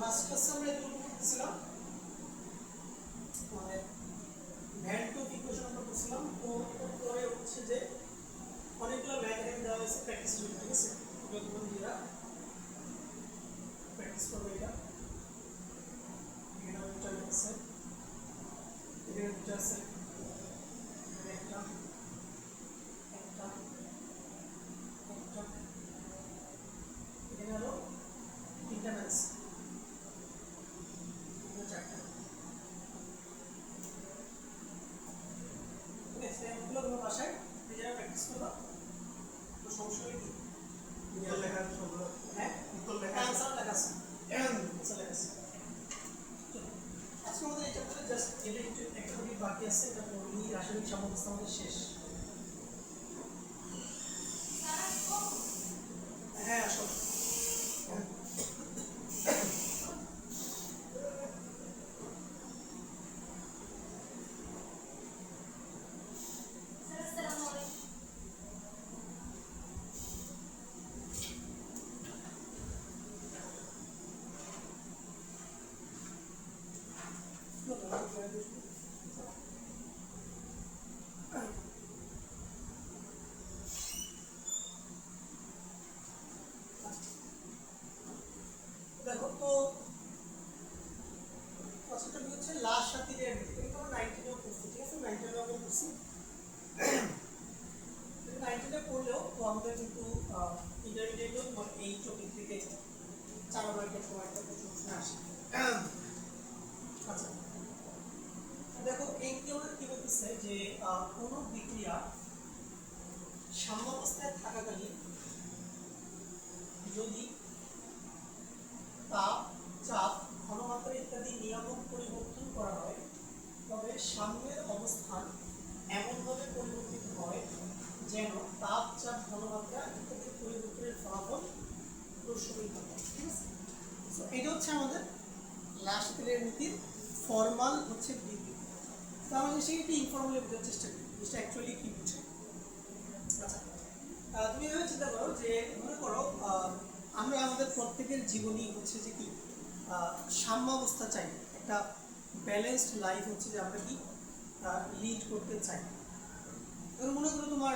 Last ক্লাসে আমরা এগুলো করতেছিলাম মানে ভ্যান টু ইকুয়েশন আমরা করছিলাম। তো পরে হচ্ছে যে অনেকগুলো ম্যাথ এখানে দেওয়া হয়েছে প্র্যাকটিস জন্য, ঠিক আছে? এগুলো তোমরা নিজেরা প্র্যাকটিস করবে। এখানে দুটো আছে, এখানে দুটো আছে, এখানে একটা একটা একটা এখানে হলো তিনটা ম্যাথ, চারটা। ঠিক আছে, এগুলো তোমার বাসায় নিজেরা প্র্যাকটিস করবা। তো সমস্যা নেই, উত্তর লেখা সবগুলো। হ্যাঁ উত্তর লেখা আনসার লেখা আছে, আনসার লেখা আছে। আজকে আমাদের এই চ্যাপ্টারে জাস্ট এটা একটু একটা টপিক বাকি আছে, এটা পড়লি রাসায়নিক সাম্যাবস্থা আমাদের শেষ। হ্যাঁ আসো। দেখো তো প্রশ্নটা হচ্ছে লাস্ট সাথী রেড, এটা আমরা 19 এও পড়ছি, ঠিক আছে? 19 এও আমরা পড়ছি। 19 এ পড়লেও তো আমাদের কিন্তু ইন্টারমিডিয়েটেও মানে এই টপিক থেকে 4 নম্বর একটা সময় একটা প্রশ্ন আসে। আচ্ছা দেখো এই কি আমাদের কি বলতেছে যে কোনো বিক্রিয়া সাম্যাবস্থায় থাকাকালীন যদি তাপ, চাপ, ঘনমাত্রা ইত্যাদি নিয়ামক পরিবর্তন করা হয় তবে সাম্যের অবস্থান এমনভাবে পরিবর্তিত হয় যেন তাপ, চাপ, ঘনমাত্রা ইত্যাদি পরিবর্তনের ফলাফল প্রশমিত হয়। ঠিক আছে, তো এটা হচ্ছে আমাদের লাস্ট পিরিয়ড নীতির ফর্মাল হচ্ছে বিবৃতি। তো আমরা সেটা একটু ইনফর্মালি বোঝার চেষ্টা করি জিনিসটা অ্যাকচুয়ালি কি বুঝে। আচ্ছা তুমি এভাবে চিন্তা করো যে মনে করো আমরা আমাদের প্রত্যেকের জীবনই হচ্ছে যে কি সাম্যাবস্থা চাই, একটা ব্যালেন্সড লাইফ হচ্ছে যে আমরা কি লিড করতে চাই। এবার মনে করো তোমার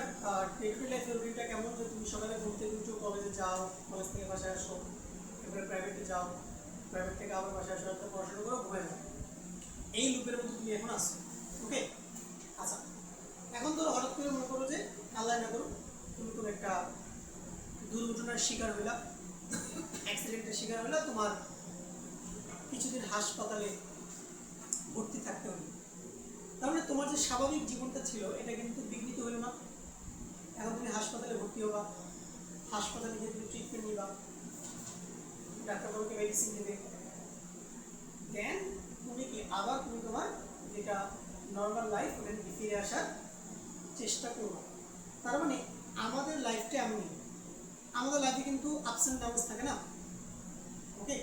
ডে টু ডে লাইফ রুটিনটা কেমন, যে তুমি সকালে ঘুম থেকে উঠো, কলেজে যাও, কলেজ থেকে বাসায় আসো, এরপরে প্রাইভেটে যাও, প্রাইভেট থেকে আবার বাসায় আসো, একটা পড়াশোনা করো, ঘুমায় যাও। এই লুপের মধ্যে তুমি এখন আসো। ওকে, আচ্ছা এখন ধরো হঠাৎ করে মনে করো যে আল্লাহ না করো তুমি কোনো একটা দুর্ঘটনার শিকার হইলা, অ্যাক্সিডেন্টের শিকার হইলা, তোমার কিছুদিন হাসপাতালে ভর্তি থাকতে হলো। তার মানে তোমার যে স্বাভাবিক জীবনটা ছিল এটা কিন্তু বিঘ্নিত হলো না। এখন তুমি হাসপাতালে ভর্তি হবা, হাসপাতালে গিয়ে তুমি ট্রিটমেন্ট নিবা, ডাক্তার তোমাকে মেডিসিন দেবে, দেন তুমি কি আবার তুমি তোমার যেটা নর্মাল লাইফ ওখানে ফিরে আসার চেষ্টা করবো। তার মানে আমাদের লাইফটা এমনই, আমাদের লাইফে কিন্তু আপস অ্যান্ড ডাউনস থাকে না। ওকে,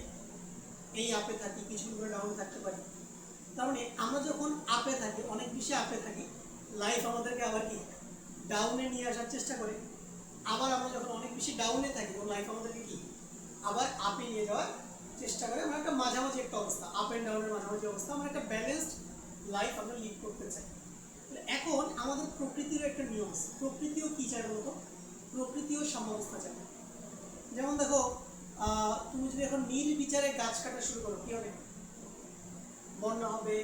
এই আপে থাকি, কিছু করে ডাউনে থাকতে পারি। তার মানে আমরা যখন আপে থাকি, অনেক বেশি আপে থাকি, লাইফ আমাদেরকে আবার কি ডাউনে নিয়ে আসার চেষ্টা করে। আবার আমরা যখন অনেক বেশি ডাউনে থাকি তখন লাইফ আমাদেরকে কি আবার আপে নিয়ে যাওয়ার চেষ্টা করে। আমরা একটা মাঝামাঝি একটা অবস্থা, আপ অ্যান্ড ডাউনের মাঝামাঝি অবস্থা, আমরা একটা ব্যালেন্সড লাইফ আমরা লিড করতে চাই। এখন আমাদের প্রকৃতিরও একটা নিয়ম আছে, প্রকৃতিও কি চায় বলতো, প্রকৃতিও সাম্যাবস্থা চায়। যেমন দেখো তুমি যদি এখন নির্বিচারে গাছ কাটা শুরু করো কি হবে? বন্যা হবে,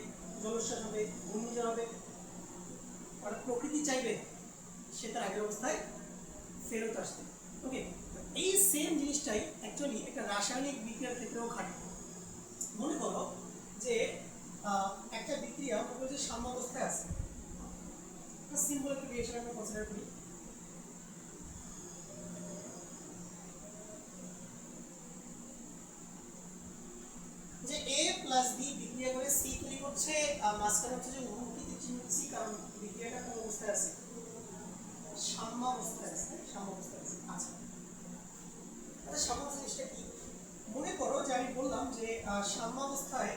জলোচ্ছ্বাস হবে, ঘূর্ণিঝড় হবে। অর্থাৎ প্রকৃতি চাইবে সে তার আগের অবস্থায় ফেরত আসবে। ওকে, এই সেম জিনিসটাই অ্যাকচুয়ালি একটা রাসায়নিক বিক্রিয়ার ক্ষেত্রেও খাটে। মনে করো যে একটা বিক্রিয়া মনে করো যে সাম্যাবস্থায় আছে, সিম্পল একটা রিয়েকশন আমরা কনসিডার করি। যে এ প্লাস বি বিক্রিয়া করে সি তৈরি করছে, মাঝখানে হচ্ছে যে উন্নতিতে চিহ্ন সি, কারণ বিক্রিয়াটা কোন অবস্থায় আছে? সাম্যাবস্থায় আছে, সাম্যাবস্থায় আছে। আচ্ছা আচ্ছা, সাম্যাবস্থা জিনিসটা কি? মনে করো যে আমি বললাম যে সাম্যাবস্থায়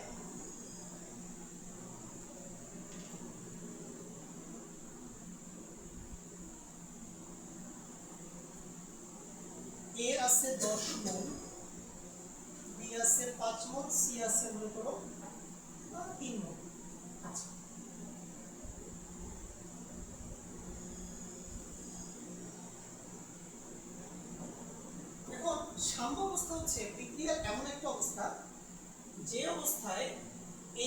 এ আছে 10 মোল, বি আছে 5 মোল, সি আছে মনে করো 3 মোল। আচ্ছা, এখন সাম্য অবস্থা হচ্ছে বিক্রিয়ার এমন একটা অবস্থা যে অবস্থায়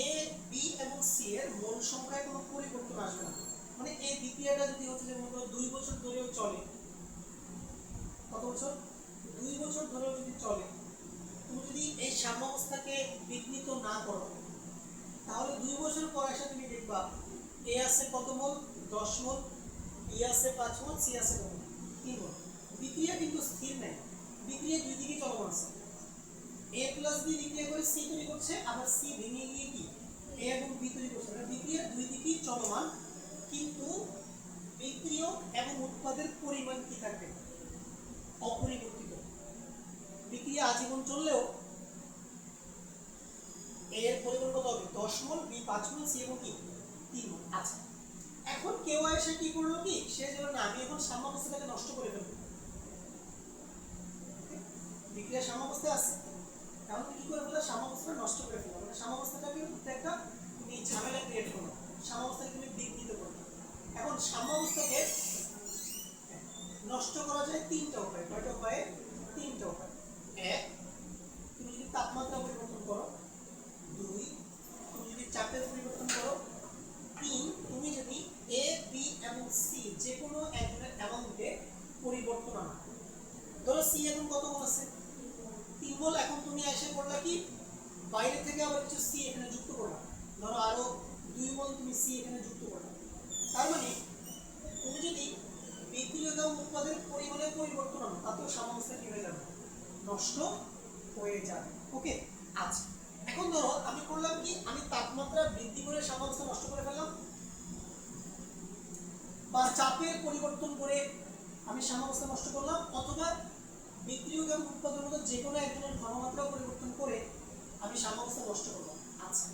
এ, বি এবং সি এর মোল সংখ্যায় কোনো পরিবর্তন আসবে না। মানে এই বিক্রিয়াটা যদি হচ্ছে যে মনে করো 2 বছর ধরেও চলে, কত বছর, 2 বছর ধরেও যদি চলে, তুমি যদি এই সাম্য অবস্থাকে বিঘ্নিত না করো, তাহলে 2 বছর পর এসে তুমি দেখবা এ আছে কত মোল, 10 মোল, বি আছে 5 মোল, সি আছে কত মোল, 3 মোল। বিক্রিয়া কিন্তু স্থির নাই, বিক্রিয়া দুই দিকে চলমান আছে। এ প্লাস বি বিক্রিয়া করে সি তৈরি করছে, আবার সি ভেঙে গিয়ে কি এ এবং বি তৈরি করছে। মানে বিক্রিয়া দুই দিকেই চলমান, কিন্তু বিক্রিয়ক এবং উৎপাদের পরিমাণ কি থাকবে, অপরিবর্তিত। বিক্রিয়া আজীবন চললেও এ এর পরিমাণ কত হবে, 10 মোল, বি 5 মোল, সি এবং কি 3 মোল। আচ্ছা, এখন কেউ এসে কি করলো কি, সে যেন না আমি এখন সাম্যাবস্থাটাকে নষ্ট করে ফেলবো, বিক্রিয়া সাম্যাবস্থায় আছে, তাহলে কি করে বলে সাম্যাবস্থাটা নষ্ট করে ফেলবো, মানে সাম্যাবস্থাটাকে একটা তুমি ঝামেলা ক্রিয়েট করো, সাম্যাবস্থাকে তুমি বিঘ্নিত করো। এখন সাম্যাবস্থাকে নষ্ট করা যায় তিনটা উপায়। কয়টা উপায়ে, তিনটা উপায়। এক, তুমি যদি তাপমাত্রা পরিবর্তন করো। 2, তুমি যদি চাপের পরিবর্তন করো। 3, তুমি যদি এ, বি এবং সি যে কোনো একজনের অ্যামাউন্টে পরিবর্তন আনো। ধরো সি এখন কত মোল আছে, 3 মোল। এখন তুমি এসে করলা কি, বাইরে থেকে আবার কিছু সি এখানে যুক্ত করলা, ধরো আরো 2 মোল তুমি সি এখানে যুক্ত করলা। তার মানে তুমি যদি বিক্রিয়ক এবং উৎপাদের পরিমাণে পরিবর্তন আনো, তাতেও সাম্যাবস্থা কি হয়ে যাবে, নষ্ট হয়ে যাবে। ওকে, আচ্ছা, এখন ধরো আমি করলাম কি, আমি তাপমাত্রা বৃদ্ধি করে সাম্যাবস্থা নষ্ট করে ফেললাম, বা চাপের পরিবর্তন করে আমি সাম্যাবস্থা নষ্ট করলাম, অথবা বিক্রিয়ক এবং উৎপাদের মধ্যে যে কোনো একজনের ঘনমাত্রা পরিবর্তন করে আমি সাম্যাবস্থা নষ্ট করলাম। আচ্ছা,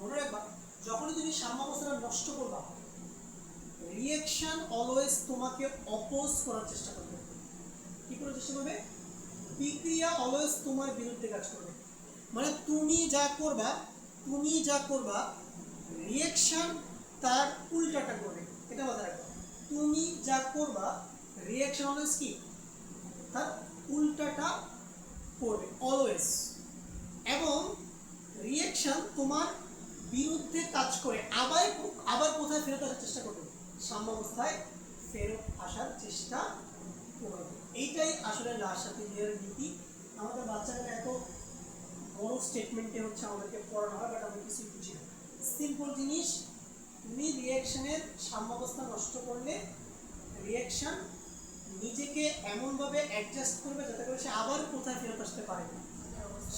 মনে রাখবা, যখনই তুমি সাম্যাবস্থাটা নষ্ট করবা, রিঅ্যাকশন অলওয়েজ তোমাকে অপোজ করার চেষ্টা করবে। কি করার চেষ্টা করবে, বিক্রিয়া অলওয়েজ তোমার বিরুদ্ধে কাজ করবে। মানে তুমি যা করবা রিঅ্যাকশন তার উল্টাটা করবে। এটা মাথায় রাখবা, তুমি যা করবা রিঅ্যাকশন অলওয়েজ কি তার উল্টাটা করবে অলওয়েজ। এবং রিঅ্যাকশন তোমার বিরুদ্ধে কাজ করে আবার কোথায় ফেরত আসার চেষ্টা করবে, সাম্যাবস্থায় ফেরত আসার চেষ্টা করবে। এইটাই আসলে লাসাতিলিয়ার নীতি। আমাদের বাচ্চারা এত বড় স্টেটমেন্টে হচ্ছে আমাদেরকে পড়ানো হয়, বাট আমরা কিছুই বুঝি না। সিম্পল জিনিস, তুমি রিঅ্যাকশনের সাম্যাবস্থা নষ্ট করলে রিঅ্যাকশন নিজেকে এমনভাবে অ্যাডজাস্ট করবে যাতে করে সে আবার কোথায় ফেরত আসতে পারে,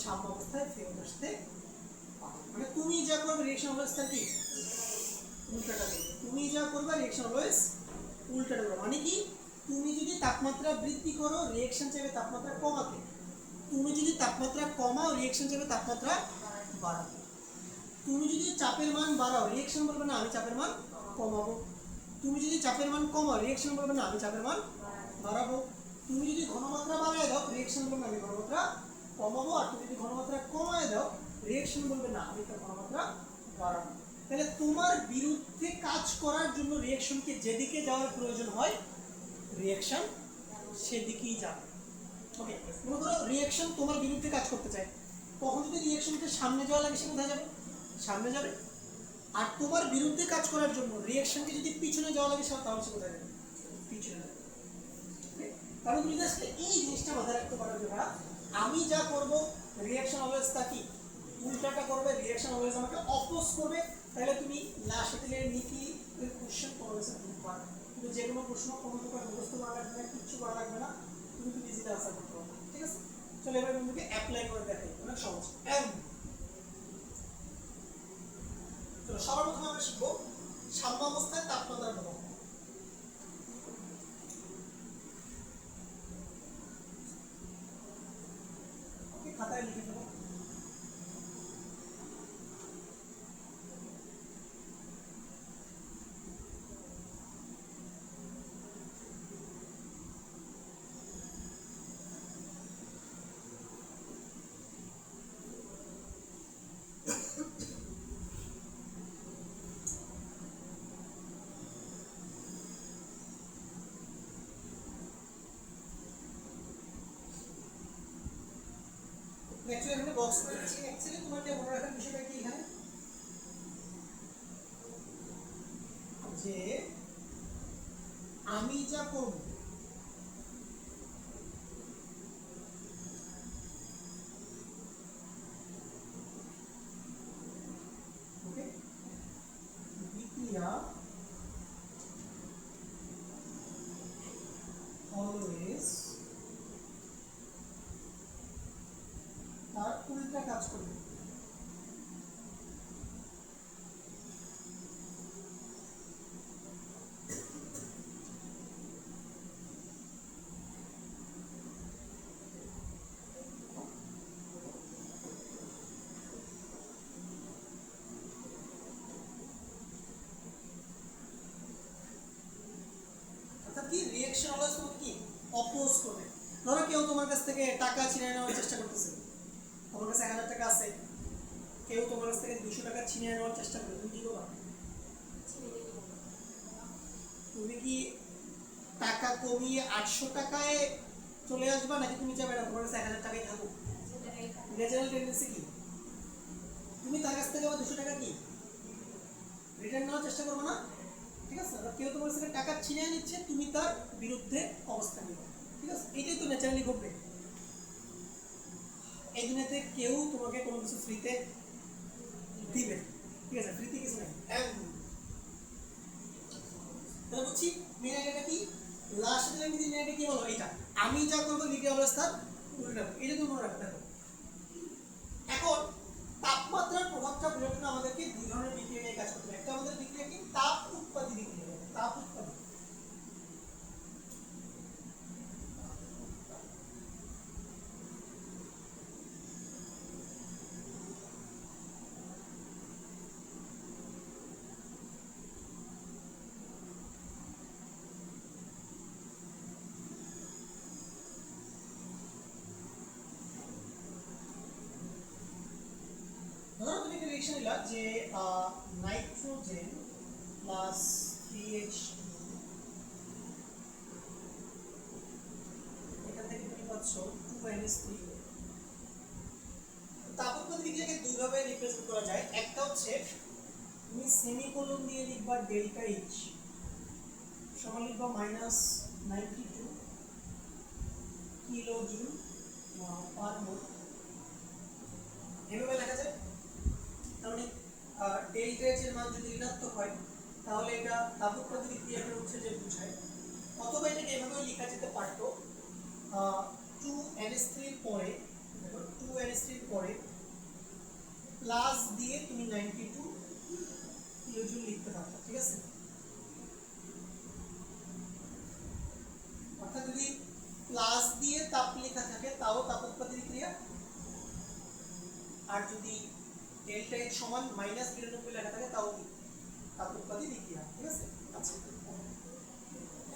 সাম্যাবস্থায় ফেরত আসতে পারে। মানে তুমি যা করবে রিঅ্যাকশন অবস্থা কি উল্টাটা করবে, তুমি যা করবে রিঅ্যাকশন অলওয়েজ উল্টাটা করবে। মানে কি, তুমি যদি তাপমাত্রা বৃদ্ধি করো রিঅ্যাকশন চাইবে তাপমাত্রা কমাতে, তুমি যদি তাপমাত্রা কমাও রিঅ্যাকশন চাইবে তাপমাত্রা বাড়াতে। তুমি যদি চাপের মান বাড়াও রিঅ্যাকশন বলবে না আমি চাপের মান কমাবো। তুমি যদি চাপের মান কমাও রিঅ্যাকশন বলবে না আমি চাপের মান বাড়াবো। তুমি যদি ঘনমাত্রা বাড়ায় দাও রিঅ্যাকশন বলবে না আমি ঘনমাত্রা কমাবো। আর তুমি যদি ঘনমাত্রা কমায় দাও রিঅ্যাকশন বলবে না আমি তার ঘনমাত্রা বাড়াবো। তাহলে তোমার বিরুদ্ধে কাজ করার জন্য রিঅ্যাকশনকে যেদিকে যাওয়ার প্রয়োজন হয় রিঅ্যাকশন সেদিকেই যাবে। ওকে, মনে করো রিঅ্যাকশন তোমার বিরুদ্ধে কাজ করতে চায়, তখন যদি রিঅ্যাকশনকে সামনে যাওয়া লাগে সে কোথায় যাবে, সামনে যাবে। আর তোমার বিরুদ্ধে কাজ করার জন্য রিঅ্যাকশনকে যদি পিছনে যাওয়া লাগে তাহলে সে কোথায় যাবে, পিছনে যাবে। কারণ তুমি আজকে এই জিনিসটা মাথায় রাখতে পারো যে আমি যা করব রিঅ্যাকশন অলওয়েজ তা কি উল্টাটা করবে, রিঅ্যাকশন অলওয়েজ আমাকে অপোজ করবে। তাহলে তুমি লাসাতিলিয়ার নীতি কোশ্চেন প্রসেসে দিতে পারবে, কিন্তু যে কোনো প্রশ্ন কোনো প্রকার মুখস্থ করা লাগবে না, কিচ্ছু করা লাগবে না, তুমি ইজিলি আনসার করতে পারবে। ঠিক আছে, চলো এবার তোমাকে অ্যাপ্লাই করে দেখাই, অনেক সহজ। চলো সবার প্রথমে আমরা শিখবো সাম্যাবস্থায় তাপমাত্রা কত। ওকে, খাতায় লিখে দেবো। অ্যাকচুয়ালি এখানে বক্স করে দিচ্ছি। অ্যাকচুয়ালি তোমাকে মনে রাখার বিষয়টা কি এখানে, যে আমি যা করব ওকে, বিক্রিয়া অলওয়েজ তার উল্টা কাজ করবে। অর্থাৎ কি রিঅ্যাকশন অলওয়েজ তোমাকে কি অপোজ করবে। ধরো কেউ তোমার কাছ থেকে টাকা ছিনিয়ে নেওয়ার চেষ্টা করতেছে, তোমার কাছে 1000 টাকা আছে, কেউ তোমার কাছ থেকে 200 টাকা ছিনিয়ে নেওয়ার চেষ্টা করে, তুমি কি করবা? তুমি কি টাকা কমিয়ে 800 টাকায় চলে আসবা, নাকি তুমি চাইবে না তোমার কাছে 1000 টাকাই থাকুক? ন্যাচারাল টেন্ডেন্সি কি, তুমি তার কাছ থেকে আবার 200 টাকা কি রিটার্ন নেওয়ার চেষ্টা করবে না? ঠিক আছে, কেউ তোমার কাছে টাকা ছিনিয়ে নিচ্ছে, তুমি তার বিরুদ্ধে অবস্থান নিবে। ঠিক আছে, এটাই তো ন্যাচারালি ঘটবে। এই দুনিয়াতে কেউ তোমাকে কোনো কিছু ফ্রিতে দিবে, ঠিক আছে, ফ্রিতে কিছু নাই। তাহলে বুঝছি মেন আইডিয়াটা কি, লাস্ট লাইন মেন আইডিয়া কি হলো, এটা আমি যা করবো বিক্রিয়া অবস্থার উল্টা, এটা তুমি মনে রাখতে হবে। এখন তাপমাত্রার প্রভাবটা বোঝার জন্য আমাদেরকে দুই ধরনের বিক্রিয়া নিয়ে কাজ করতে হবে। একটা আমাদের বিক্রিয়া কি তাপ উৎপাদী বিক্রিয়া, তাপ উৎপাদী। ধরো তুমি একটা রিঅ্যাকশন নিলা যে নাইট্রোজেন প্লাস 3H2, এখান থেকে তুমি পাচ্ছ 2NH3। তাপোৎপাদী বিক্রিয়াকে দুইভাবে রিপ্রেজেন্ট করা যায়। একটা হচ্ছে তুমি সেমিকোলন দিয়ে লিখবা ডেল্টা এইচ সমান লিখবা -92 কিলোজুল পার মোল, এভাবে লেখা যায়। তার মানে ডেল্টা এইচ এর মান যদি ঋণাত্মক হয় তাহলে এটা তাপোৎপাদী বিক্রিয়াকে হচ্ছে যে বোঝায়। অথবা এটাকে এভাবে লেখা যেতে পারতো 2NH3 এর পরে, দেখো 2NH3 এর পরে প্লাস দিয়ে তুমি 92 কিলোজুল লিখতে পারতো। ঠিক আছে, অর্থাৎ যদি প্লাস দিয়ে তাপ লেখা থাকে তাও তাপোৎপাদী বিক্রিয়া, আর যদি ডেল্টা এইচ সমান -92 লেখা থাকে তাও কি তাপোৎপাদী বিক্রিয়া। ঠিক আছে, আচ্ছা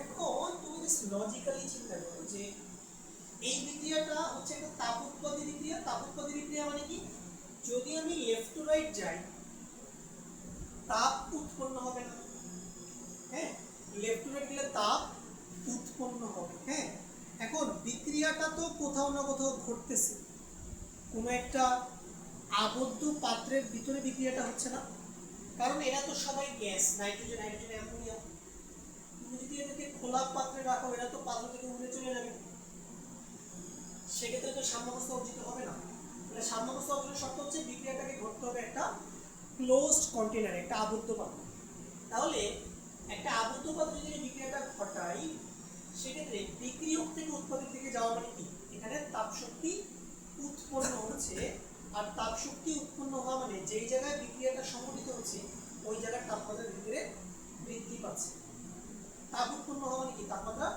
এখন তুমি জাস্ট লজিক্যালি চিন্তা করো যে এই বিক্রিয়াটা হচ্ছে একটা তাপোৎপাদী বিক্রিয়া। তাপোৎপাদী বিক্রিয়া মানে কি, যদি আমি লেফট টু রাইট যাই তাপ উৎপন্ন হবে না। হ্যাঁ, লেফট টু রাইট গেলে তাপ উৎপন্ন হবে। হ্যাঁ, এখন বিক্রিয়াটা তো কোথাও না কোথাও ঘটতেছে, কোনো একটা আবদ্ধ পাত্রের ভিতরে বিক্রিয়াটা হচ্ছে না, কারণ এরা তো সবাই গ্যাস, নাইট্রোজেন, হাইড্রোজেন, অ্যামোনিয়া। তুমি যদি এদেরকে খোলা পাত্রে রাখো এরা তো পাত্র থেকে উড়ে চলে যাবে, সেক্ষেত্রে তো সাম্যাবস্থা অর্জিত হবে না। তাহলে সাম্যাবস্থা অর্জনের শর্ত হচ্ছে বিক্রিয়াটাকে ঘটতে হবে একটা ক্লোজড কন্টেনারে, একটা আবদ্ধ পাত্রে। তাহলে একটা আবদ্ধ পাত্রে যদি বিক্রিয়াটা ঘটাই সেক্ষেত্রে বিক্রিয়ক থেকে উৎপাদক দিকে যাওয়া মানে কি, এখানে তাপ শক্তি উৎপন্ন হচ্ছে, আর তাপ শক্তি উৎপন্ন হওয়া মানে যেই জায়গায় বিক্রিয়াটা সংঘটিত হচ্ছে ওই জায়গার তাপমাত্রা ধীরে ধীরে বৃদ্ধি পাচ্ছে। তাপ উৎপন্ন হওয়া মানে কি, তাপমাত্রা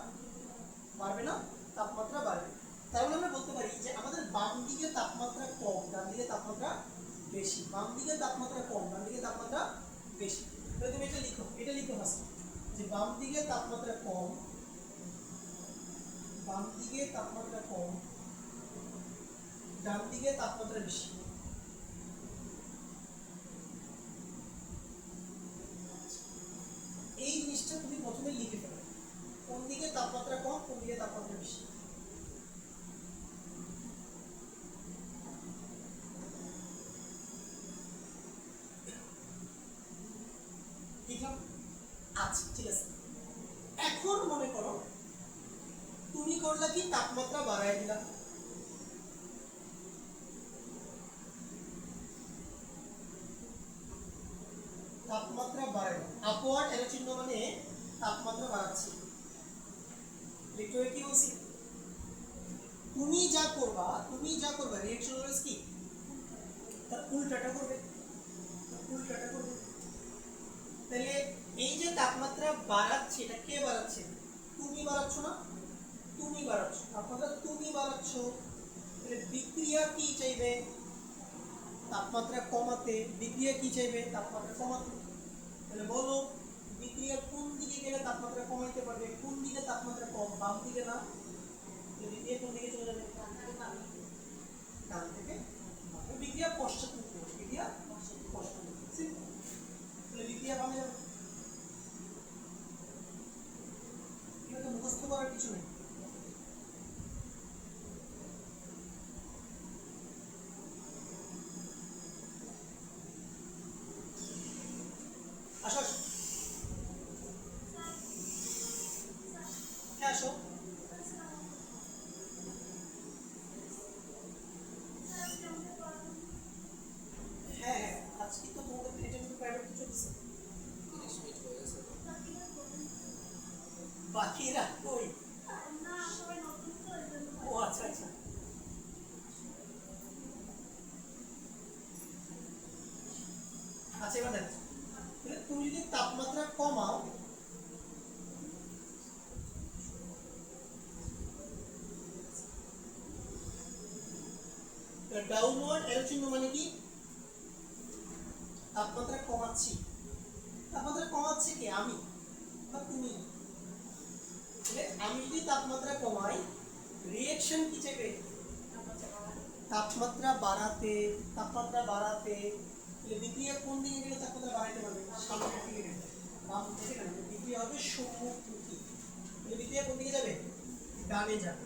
বাড়বে না, তাপমাত্রা বাড়বে। তাহলে আমরা বলতে পারি যে আমাদের বাম দিকে তাপমাত্রা কম, ডান দিকে তাপমাত্রা বেশি। বাম দিকে তাপমাত্রা কম, ডান দিকে তাপমাত্রা বেশি। তাহলে তুমি এটা লিখো, এটা লিখো ফার্স্ট যে বাম দিকে তাপমাত্রা কম, বাম দিকে তাপমাত্রা কম, ডান দিকে তাপমাত্রা বেশি। এই জিনিসটা তুমি প্রথমে লিখে ফেলো, কোন দিকে তাপমাত্রা কম, কোন দিকে তাপমাত্রা বেশি। আচ্ছা ঠিক আছে, এখন মনে করো তুমি করলা কি তাপমাত্রা বাড়ায় দিলা, তাপমাত্রা বাড়ায় আপওয়ার্ড এর চিহ্ন মানে তাপমাত্রা বাড়াচ্ছি, লিখতে কি বলছি, তুমি যা করবা রিঅ্যাকশন অলওয়েজ কি তার উল্টাটা করবে, উল্টাটা করবে। তাহলে এই যে তাপমাত্রা বাড়াচ্ছে এটা কে বাড়াচ্ছে, তুমি বাড়াচ্ছ না, তুমি বাড়াচ্ছ তাপমাত্রা, তুমি বাড়াচ্ছ, তাহলে বিক্রিয়া কি চাইবে, তাপমাত্রা কমাতে, বিক্রিয়া কি চাইবে, তাপমাত্রা কমাতে। তাহলে বলো বিক্রিয়া কোন দিকে গেলে তাপমাত্রা কমাইতে পারবে, কোন দিকে তাপমাত্রা কম, বাম দিকে না, বিক্রিয়া কোন দিকে চলে যাবে, ডান থেকে বামে। বিক্রিয়া পশ্চাৎমুখী হবে, বিক্রিয়া পশ্চাৎমুখী, তাহলে বিক্রিয়া বামে যাবে। এটা মুখস্থ করার কিছু নেই, আসো আসো, হ্যাঁ আসো। হ্যাঁ হ্যাঁ, আজকে তো তোমাদের এটা কিন্তু প্রাইভেট চলছে, বাকিরা কই, ও আচ্ছা আচ্ছা, আচ্ছা এবার দেখো, তাহলে তুমি যদি তাপমাত্রা কমাও, ডাউনওয়ার্ড এরো চিহ্ন মানে কি তাপমাত্রা কমাচ্ছি, তাপমাত্রা কমাচ্ছে কি আমি বা তুমি, তাহলে আমি যদি তাপমাত্রা কমাই রিঅ্যাকশন কি চাইবে, তাপমাত্রা বাড়াতে, তাপমাত্রা বাড়াতে, তাহলে বিক্রিয়া কোন দিকে গেলে তাপমাত্রা বাড়াতে পারবে, সামনের দিকে গেলে, বাম দিকে না, বিক্রিয়া হবে সম্মুখমুখী, তাহলে বিক্রিয়া কোন দিকে যাবে, ডানে যাবে।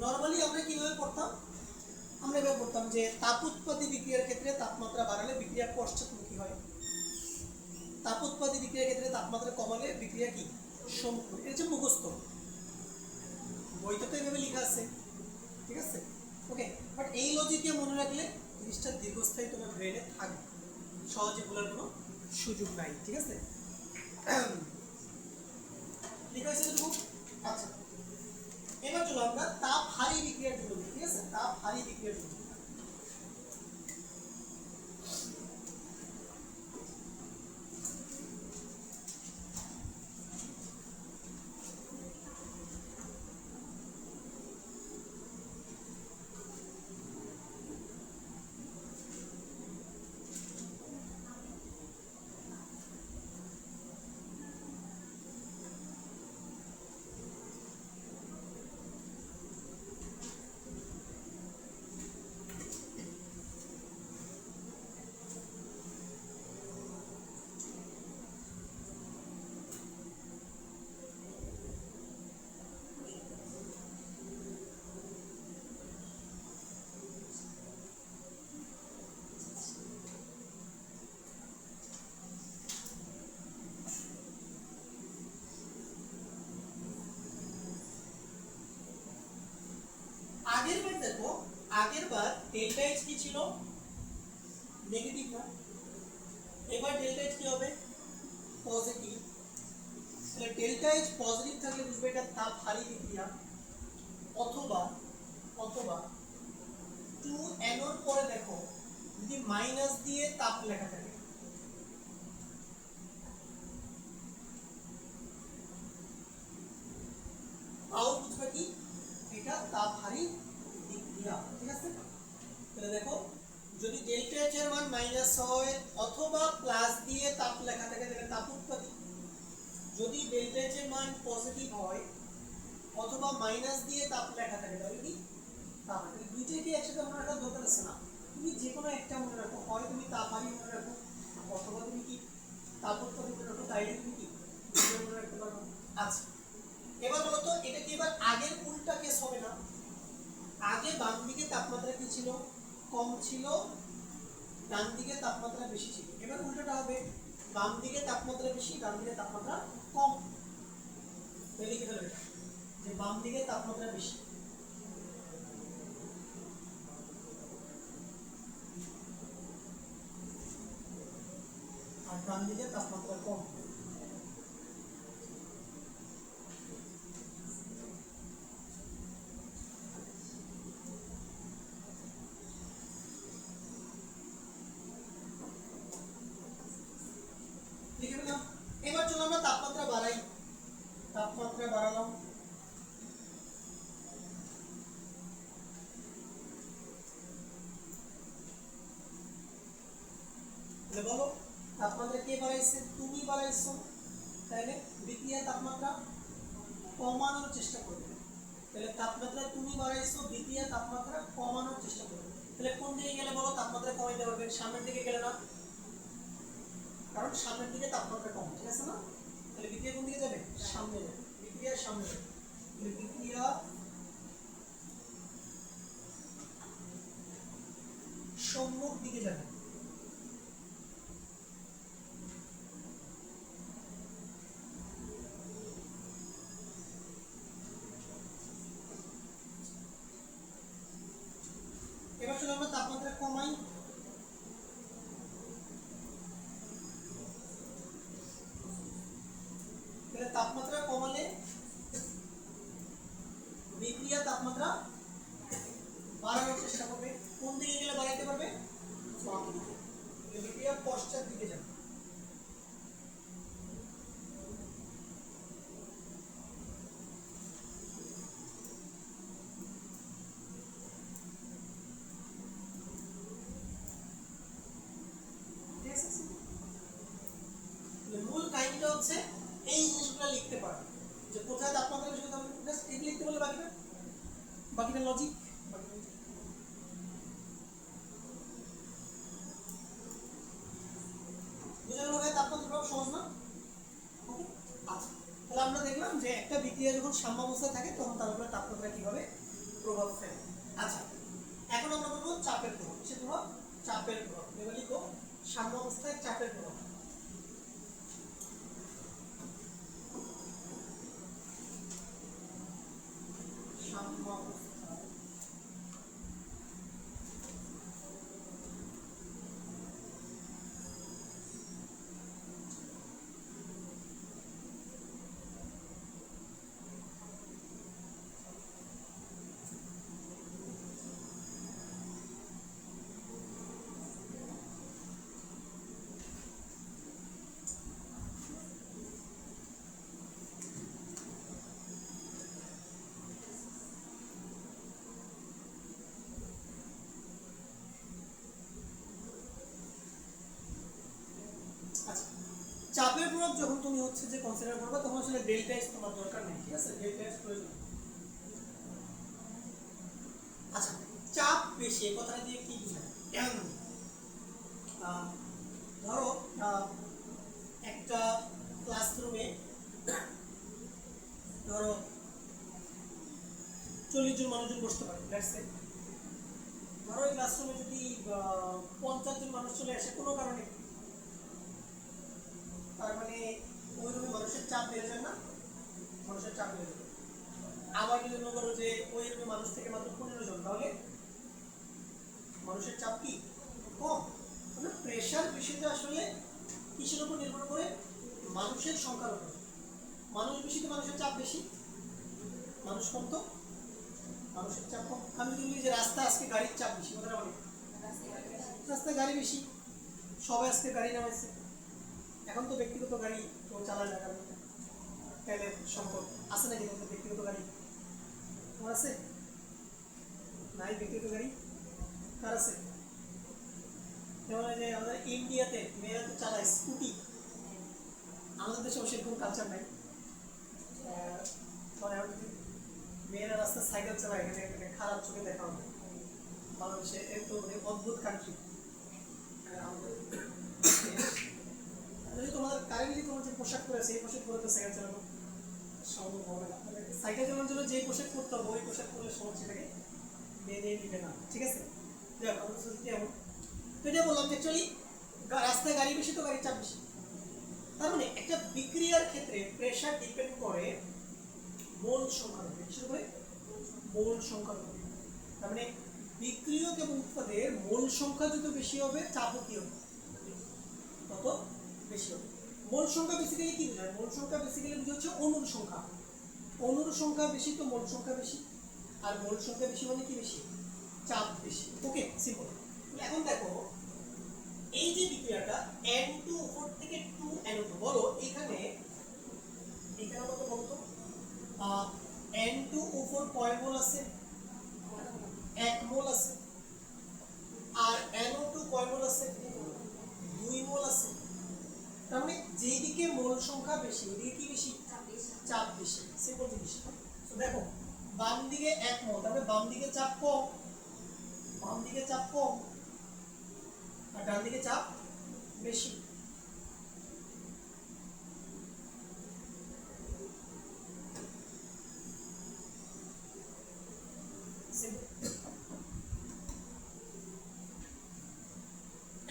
নরমালি আমরা কিভাবে পড়তাম, আমরা এভাবে পড়তাম যে তাপ উৎপাদী বিক্রিয়ার ক্ষেত্রে তাপমাত্রা বাড়ালে বিক্রিয়া পশ্চাৎমুখী হয়, তাপ উৎপাদী বিক্রিয়ার ক্ষেত্রে তাপমাত্রা কমালে বিক্রিয়া কি সম্মুখী, এটা হচ্ছে মুখস্থ, বইতে তো এভাবে লেখা আছে, ঠিক আছে ওকে। বাট এই লজিকে মনে রাখলে জিনিসটা দীর্ঘস্থায়ী তোমার ব্রেনে থাকবে, সহজে ভুলার কোনো সুযোগ নাই, ঠিক আছে। লেখা হয়েছে তো? আচ্ছা এবার চলো আমরা তাপ হারি বিক্রিয়ার জন্য, ঠিক আছে, তাপ হারি বিক্রিয়ার জন্য আগের বার দেখো, আগের বার ডেল্টা এইচ কি ছিল, নেগেটিভ না, এবার ডেল্টা এইচ কি হবে, পজিটিভ, তাহলে ডেল্টা এইচ পজিটিভ থাকলে বুঝবে এটা তাপ হারি বিক্রিয়া, অথবা অথবা 2n এর পরে দেখো যদি মাইনাস দিয়ে তাপ লেখা থাকে, তাও বুঝবে কি এটা তাপ হারি বিক্রিয়া, ঠিক আছে। তাহলে দেখো যদি ডেল্টা এইচ এর মান মাইনাস হয় অথবা প্লাস দিয়ে তাপ লেখা থাকে তাহলে তাপ উৎপত্তি, যদি ডেল্টা এইচ এর মান পজিটিভ হয় অথবা মাইনাস দিয়ে তাপ লেখা থাকে তাহলে কি তাপ, দুইটাই কি একসাথে মনে রাখার দরকার আছে না, তুমি যে কোনো একটা মনে রাখো, হয় তুমি তাপ হারি মনে রাখো অথবা তুমি কি তাপ উৎপত্তি মনে রাখো, তাইলে তুমি কি মনে রাখতে পারবে। আচ্ছা এবার বলো তো এটা কি ছিল, ডান দিকে তাপমাত্রা বেশি ছিল। এবার উল্টোটা হবে, বাম দিকে তাপমাত্রা বেশি, ডান দিকে তাপমাত্রা কম। তাহলে কি হলো যে বাম দিকে তাপমাত্রা বেশি, আর ডান দিকে তাপমাত্রা কম। লিখে ফেললাম। এবার চলো আমরা তাপমাত্রা বাড়াই, তাপমাত্রা বাড়ালাম। বলো তাপমাত্রা কে বাড়াইছে? তুমি বাড়াইছো। তাহলে বিক্রিয়া তাপমাত্রা কমানোর চেষ্টা করবে। তাহলে তাপমাত্রা তুমি বাড়াইছো, বিক্রিয়া তাপমাত্রা কমানোর চেষ্টা করবে। তাহলে কোন দিকে গেলে বলো তাপমাত্রা কমাইতে পারবে? সামনের দিকে গেলে না, কারণ সামনের দিকে তাপমাত্রা কম, ঠিক আছে না? তাহলে বিক্রিয়া কোন দিকে যাবে? সামনে যাবে, বিক্রিয়া সামনে যাবে। তাহলে বিক্রিয়া সম্মুখ দিকে যাবে। এবার চলো আমরা তাপমাত্রা কমাই। তাহলে তাপমাত্রা কমালে বিক্রিয়া তাপমাত্রা বাড়ানোর চেষ্টা করবে। কোন দিকে গেলে বাড়াইতে পারবে? বাম দিকে। বিক্রিয়া পশ্চাৎ দিকে যাবে। মূল কাহিনীটা হচ্ছে এই জিনিসগুলো লিখতে পারবে, যে কোথায় তাপমাত্রা বেশি, জাস্ট এই লিখতে বললে বাকিটা বাকিটা লজিক। বুঝে গেল ভাই? তাপমাত্রা প্রভাব সহজ না? ওকে, আচ্ছা। তাহলে আমরা দেখলাম যে একটা বিক্রিয়া যখন সাম্যাবস্থায় থাকে তখন তার উপরে তাপমাত্রা কিভাবে প্রভাব ফেলে। আচ্ছা, এখন আমরা বলবো চাপের প্রভাব। কিসের প্রভাব? চাপের প্রভাব। এবার লিখো সাম্যাবস্থায় চাপের প্রভাব। চাপের প্রভাব যখন তুমি হচ্ছে যে কনসিডার করবে তখন আসলে ডেল্টা এক্স তোমার দরকার নেই, ঠিক আছে? ডেল্টা এক্স প্রয়োজন। আচ্ছা, চাপ বেশি এই কথাটা দিয়ে কি বোঝায়? ধরো একটা ক্লাসরুমে ধরো 40 জন মানুষজন বসতে পারে। ধরো এই ক্লাসরুমে যদি 50 জন মানুষ চলে আসে কোনো কারণে, তার মানে ওই রুমে মানুষের চাপ বেড়ে যায় না? মানুষের চাপ বেড়ে যাবে। আবার যদি মনে করো যে ওই রুমে মানুষ থেকে মাত্র 15 জন, তাহলে মানুষের চাপ কি কম? মানে প্রেশার বিষয়টা আসলে কিসের উপর নির্ভর করে? মানুষের সংখ্যার উপর। মানুষ বেশি তো মানুষের চাপ বেশি, মানুষ কম তো মানুষের চাপ কম। আমি যদি বলি যে রাস্তা আজকে গাড়ির চাপ বেশি, কথাটা বলি রাস্তায় গাড়ি বেশি, সবাই আজকে গাড়ি নামাইছে। এখন তো ব্যক্তিগত গাড়ি কেউ চালায় না, কারণ তেলের সংকট আছে নাকি? তোমাদের ব্যক্তিগত গাড়ি তোমার আছে? নাই ব্যক্তিগত গাড়ি? কার আছে? যেমন যে আমাদের ইন্ডিয়াতে মেয়েরা তো চালায় স্কুটি, আমাদের দেশে সেরকম কালচার নাই। মানে মেয়েরা রাস্তায় সাইকেল চালায়, এখানে খারাপ চোখে দেখা হবে। বাংলাদেশে এত অদ্ভুত কান্ট্রি। যদি তোমাদের কারেন্টলি তোমার যে পোশাক পরে সেই পোশাক পরে তো সাইকেল চালানো সম্ভব হবে না। সাইকেল চালানোর জন্য যে পোশাক পরতে হবে ওই পোশাক পরলে সমস্যাটাকে মেনে নিবে না, ঠিক আছে? দেখো কেমন, তো এটা বললাম যে অ্যাকচুয়ালি রাস্তায় গাড়ি বেশি তো গাড়ির চাপ বেশি। তার মানে একটা বিক্রিয়ার ক্ষেত্রে প্রেসার ডিপেন্ড করে মোল সংখ্যার উপর, কিসের উপরে? মোল সংখ্যার উপর। তার মানে বিক্রিয়ক এবং উৎপাদের মোল সংখ্যা যত বেশি হবে চাপও কি হবে তত বেশি হবে। মোল সংখ্যা বেসিক্যালি কি বোঝায়? মোল সংখ্যা বেসিক্যালি বোঝা হচ্ছে অণুর সংখ্যা। অণুর সংখ্যা বেশি তো মোল সংখ্যা বেশি, আর মোল সংখ্যা বেশি মানে কি বেশি? চাপ বেশি। ওকে, সিম্পল। এখন দেখো এই যে বিক্রিয়াটা N2 উপর থেকে 2NO2, বলো এখানে কত বলতো? N2 উপর কয় মোল আছে? 1 মোল আছে। আর NO2 কয় মোল আছে? 2 মোল আছে। তার মানে যেদিকে মোল সংখ্যা বেশি ওদিকে কি বেশি? চাপ বেশি। সিম্পল জিনিস। তো দেখো বাম দিকে 1 মোল, তার মানে বাম দিকে চাপ কম, বাম দিকে চাপ কম, আর ডান দিকে চাপ বেশি।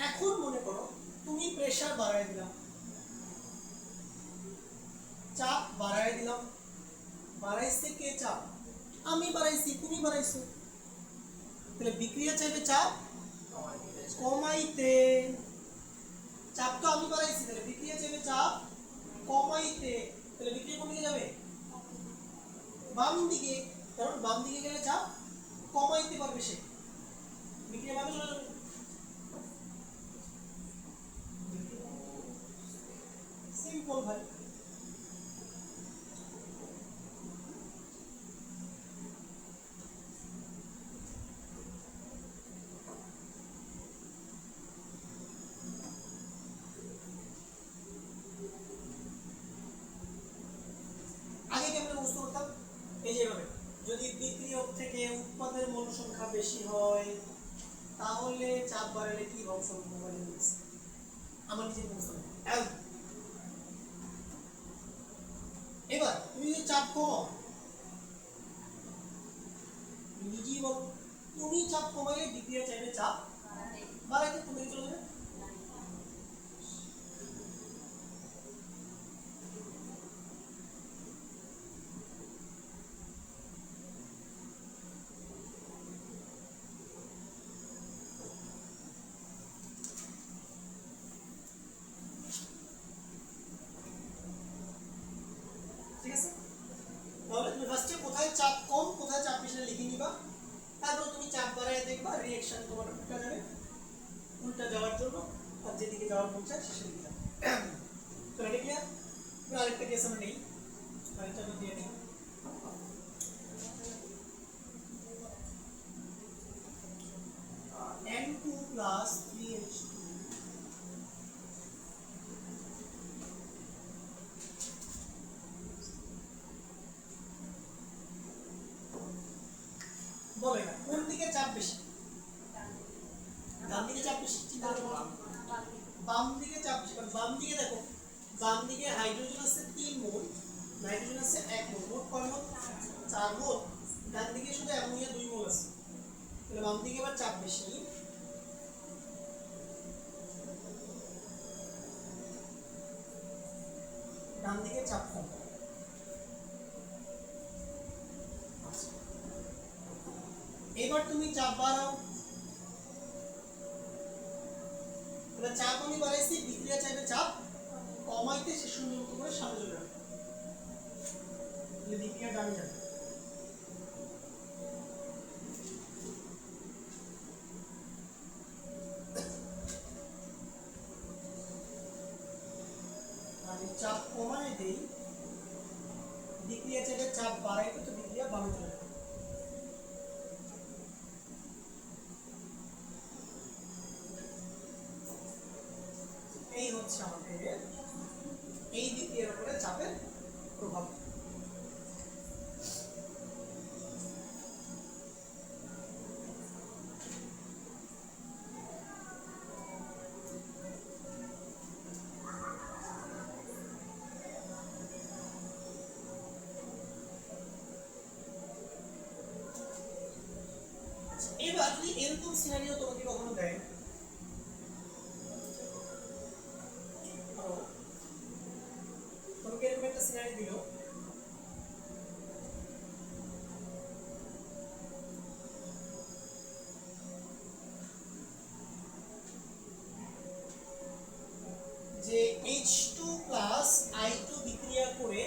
এখন মনে করো তুমি প্রেসার বাড়ায় দিলাম, চাপ বাড়ায় দিলাম। বাড়াইছে কে? চাপ। আমি বাড়াইছি, তুমি বাড়াইছো। তাহলে বিক্রিয়া চাইবে চাপ কমাইতে। চাপ তো আমি বাড়াইছি, তাহলে বিক্রিয়া চাইবে চাপ কমাইতে। তাহলে বিক্রিয়া কোন দিকে যাবে? বাম দিকে। কারণ বাম দিকে গেলে চাপ কমাইতে পারবে সে, বিক্রিয়া বামে চলে যাবে। সিম্পল ভাই। আগে কেমন বুঝতে করতাম? এই যে এভাবে, যদি বিক্রিয়ক থেকে উৎপাদের মোল সংখ্যা বেশি হয় তাহলে চাপ বাড়ালে কি হবে? মোবাইলে দিয়েছে আমার নিজের বুঝতে হবে। এবার তুমি যদি চাপ কমাও, নিজেই বলো, তুমি চাপ কমাইলে বিক্রিয়া চাইবে চাপ বাড়াইতে, তুমি চলে যাবে। ঠিক আছে, তাহলে তুমি ফার্স্টে কোথায় চাপ কম কোথায় চাপ বেশি লিখে নিবা, তারপর তুমি চাপ বাড়ায় দেখবা রিঅ্যাকশন তোমার উল্টা যাবে। উল্টা যাওয়ার জন্য আর যেদিকে যাওয়ার মন চায় সেদিকে যাবে। তো এটা কি? আরেকটা কেস আমরা নেই, আরেকটা আমি দিয়ে নিই। N2 plus 3H2 বলে না কোন দিকে চাপ বেশি? ডান দিকে চাপ বেশি। চিন্তা করো, বাম দিকে চাপ বেশি। কারণ বাম দিকে দেখো, বাম দিকে হাইড্রোজেন আছে 3 মোল, নাইট্রোজেন আছে 1 মোল, মোট কয় মোল? 4 মোল। ডান দিকে শুধু অ্যামোনিয়া 2 মোল আছে, তাহলে বাম দিকে এবার চাপ বেশি, ডান দিকে চাপ কম। এবার তুমি চাপ বাড়াও, তাহলে চাপ আমি বাড়াইছি, বিক্রিয়া চাইবে চাপ কমাইতে, সে শূন্য মুক্ত করে সামনে চলে যাবে, তাহলে বিক্রিয়া ডানে যাবে। আমি চাপ কমায় দেই, বিক্রিয়া চাইবে চাপ বাড়াইতে, তো বিক্রিয়া বামে চলে যাবে। এই হচ্ছে আমাদের এই বিক্রিয়ার উপরে চাপের প্রভাব। এবার যদি এরকম সিনারিও তোমাকে কখনো দেয়, তোমাকে এরকম একটা সিনারি দিল, যে H2 প্লাস I2 বিক্রিয়া করে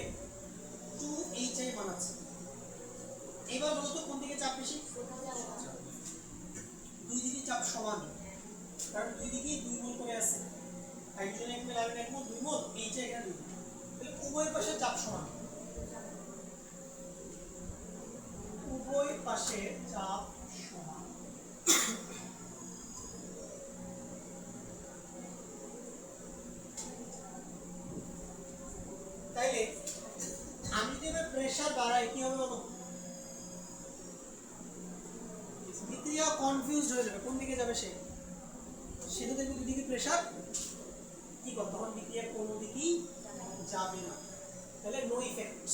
2HI বানাচ্ছে। এবার বলো তো কোন দিকে চাপ বেশি? দুই দিকে চাপ সমান, কারণ দুই দিকেই 2 মোল করে আছে। হাইড্রোজেন 1 মোল, আয়রন 1 মোল, 2 মোল, এইচ এখানে 2। তাহলে উভয় পাশে চাপ সমান, উভয় পাশে চাপ সমান। তাইলে আমি যদি এবার প্রেসার বাড়াই কি হবে বলো? বিক্রিয়া কনফিউজড হয়ে যাবে, কোন দিকে যাবে সে তো দেখবে দুদিকে প্রেসার কি করতে, তখন বিক্রিয়া কোনো দিকেই যাবে না, তাহলে নো ইফেক্ট।